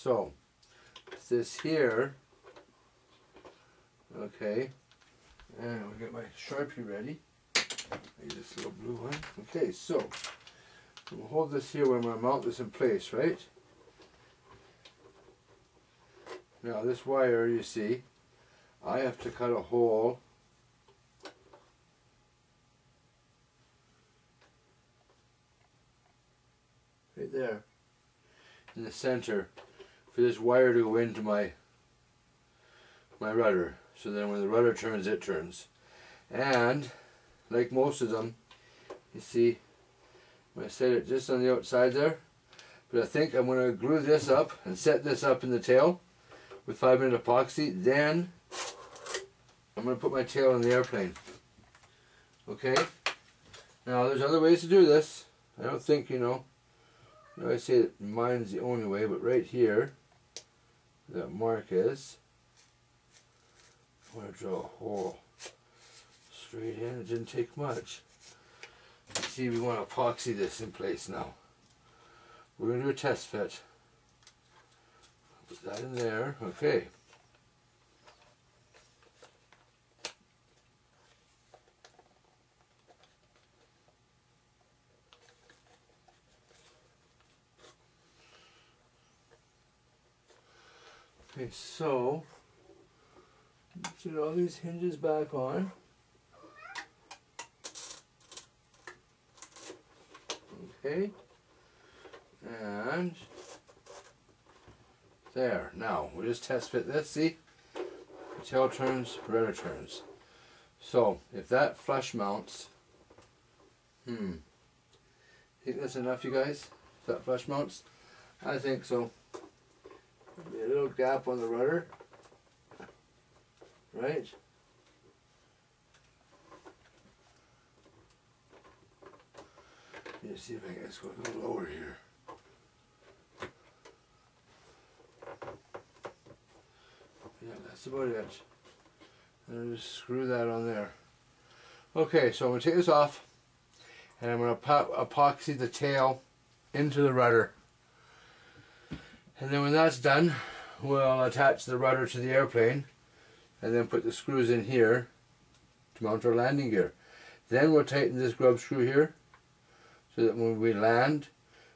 So this here, okay, and we'll get my Sharpie ready. Use this little blue one. Okay, so we'll hold this here when I mount this in place, right? Now this wire, you see, I have to cut a hole right there in the center for this wire to go into my rudder. So then when the rudder turns, it turns. And like most of them, you see, I set it just on the outside there, but I think I'm going to glue this up and set this up in the tail with 5-minute epoxy. Then I'm going to put my tail in the airplane. Okay? Now there's other ways to do this. I don't think, I say that mine's the only way, but right here, that mark is, I'm going to draw a hole straight in. It didn't take much. See, we want to epoxy this in place now. We're going to do a test fit. Put that in there. Okay. Okay, so let's get all these hinges back on. Okay, and there. Now we'll just test fit this. See, the tail turns, rudder turns. So if that flush mounts, think that's enough, you guys? If that flush mounts, I think so. Be a little gap on the rudder, right? Let's see if I can just go a little lower here. Yeah, that's about it. And I'll just screw that on there. Okay, so I'm going to take this off and I'm going to epoxy the tail into the rudder. And then when that's done, we'll attach the rudder to the airplane and then put the screws in here to mount our landing gear. Then we'll tighten this grub screw here so that when we land,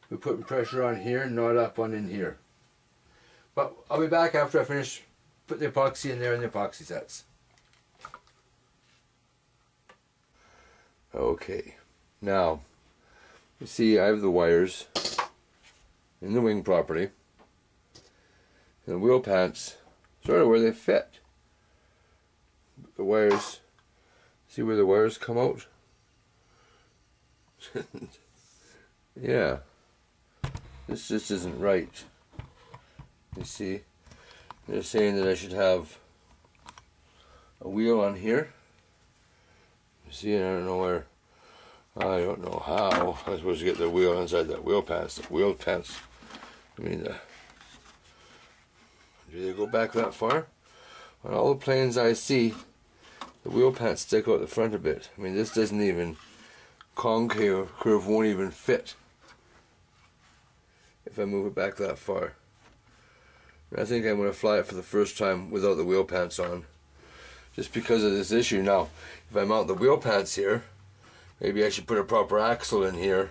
we're putting pressure on here, not up on in here. But I'll be back after I finish put the epoxy in there and the epoxy sets. Okay, now you see I have the wires in the wing properly. And the wheel pants sort of where they fit. The wires, see where the wires come out? Yeah, this just isn't right. You see, they're saying that I should have a wheel on here. You see, I don't know where, I don't know how I'm supposed to get the wheel inside that wheel pants. The wheel pants, I mean, do they go back that far? On all the planes I see, the wheel pants stick out the front a bit. I mean, this doesn't even, concave curve won't even fit if I move it back that far. And I think I'm going to fly it for the first time without the wheel pants on, just because of this issue. Now, if I mount the wheel pants here, maybe I should put a proper axle in here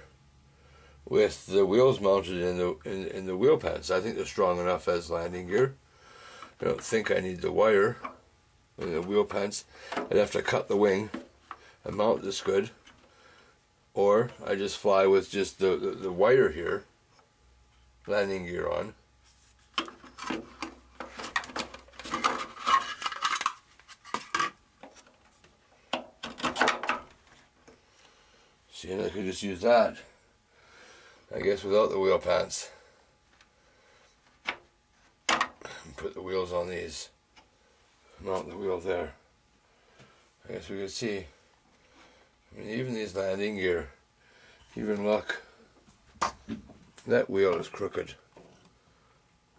with the wheels mounted in the wheel pants. I think they're strong enough as landing gear. I don't think I need the wire in the wheel pants. I'd have to cut the wing and mount this good, or I just fly with just the wire here, landing gear on. See, and I could just use that, I guess, without the wheel pants. And put the wheels on these. Mount the wheel there. I guess we could see. I mean, even these landing gear, even look, that wheel is crooked.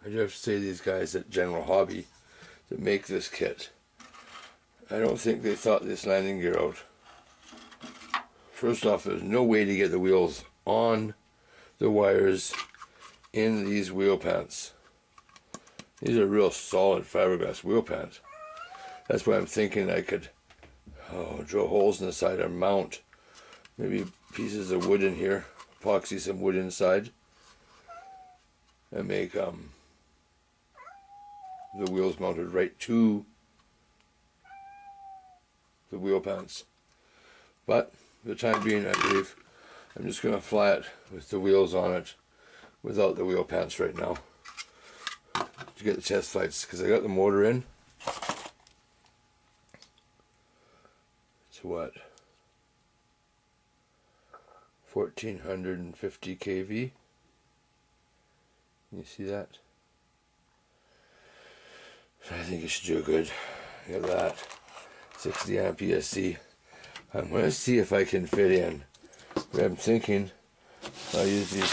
I do have to say, these guys at General Hobby that make this kit, I don't think they thought this landing gear out. First off, there's no way to get the wheels on the wires in these wheel pants. These are real solid fiberglass wheel pans. That's why I'm thinking I could drill holes in the side and mount maybe pieces of wood in here, epoxy some wood inside, and make the wheels mounted right to the wheel pans. But for the time being, I believe I'm just going to fly it with the wheels on it without the wheel pants right now to get the test flights, because I got the motor in. It's what? 1450 kV. You see that? I think it should do good. Look at that. 60 amp ESC. I'm going to see if I can fit in. But I'm thinking I'll use these.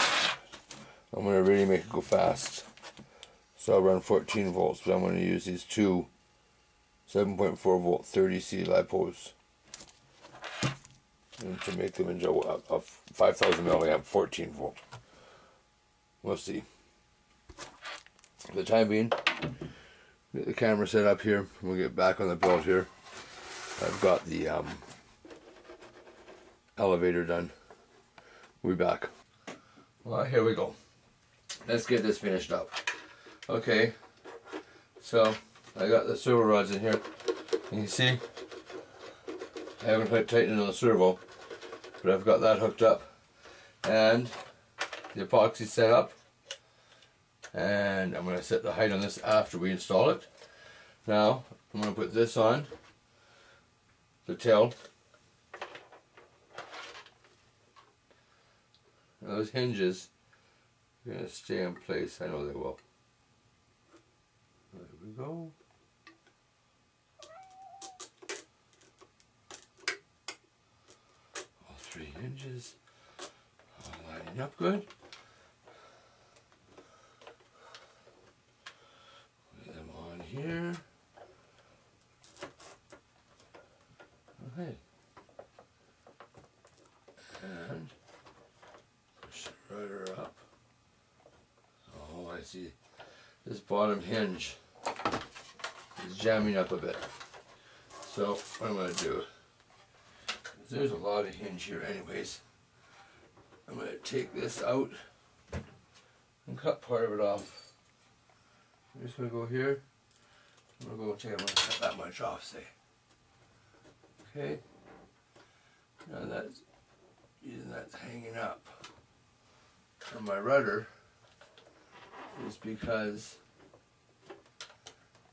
I'm going to really make it go fast. So I'll run 14 volts, but I'm going to use these two 7.4 volt 30C LiPos and to make them into a 5000 milliamp 14 volt. We'll see. For the time being, get the camera set up here. We'll get back on the build here. I've got the elevator done. We'll be back. Well, here we go. Let's get this finished up. Okay, so I got the servo rods in here. You can see I haven't quite tightened on the servo, but I've got that hooked up and the epoxy set up, and I'm going to set the height on this after we install it. Now I'm going to put this on the tail. Now those hinges are going to stay in place. I know they will. There we go. All three hinges all lining up good. Put them on here. Okay. And push the rudder up. Oh, I see. This bottom hinge is jamming up a bit. So what I'm going to do, there's a lot of hinge here anyways, I'm going to take this out and cut part of it off. I'm just going to go here. I'm going to cut that much off, say. Okay. Now that's hanging up. And my rudder is because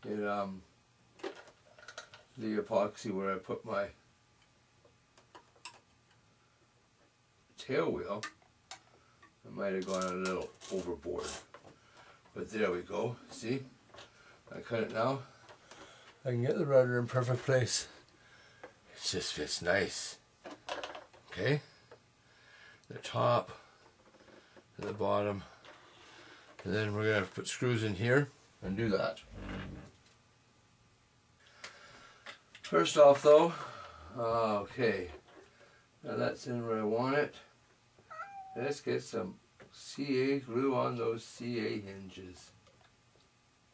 it the epoxy where I put my tail wheel, I might have gone a little overboard, but there we go. See, I cut it now. I can get the rudder in perfect place. It just fits nice. Okay, the top and the bottom. And then we're going to put screws in here and do that. First off though, okay, now that's in where I want it. Let's get some CA glue on those CA hinges.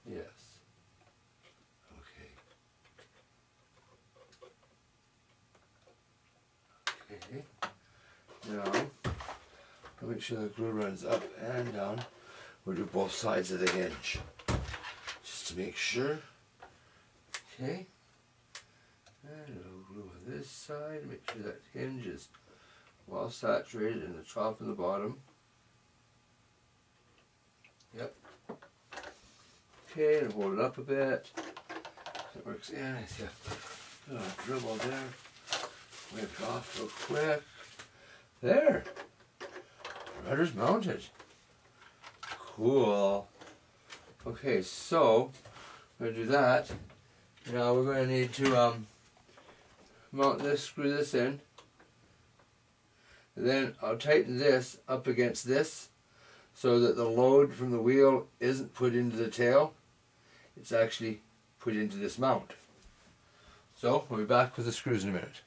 Yes. Okay. Okay. Now, I'll make sure the glue runs up and down. We'll do both sides of the hinge, just to make sure. Okay. And I'll glue on this side, make sure that hinge is well saturated in the top and the bottom. Yep. Okay, and hold it up a bit. It works in. I see a little dribble there. Wipe it off real quick. There. The rudder's mounted. Cool. Okay, so I'm going to do that. Now we're going to need to mount this, screw this in. And then I'll tighten this up against this so that the load from the wheel isn't put into the tail. It's actually put into this mount. So we'll be back with the screws in a minute.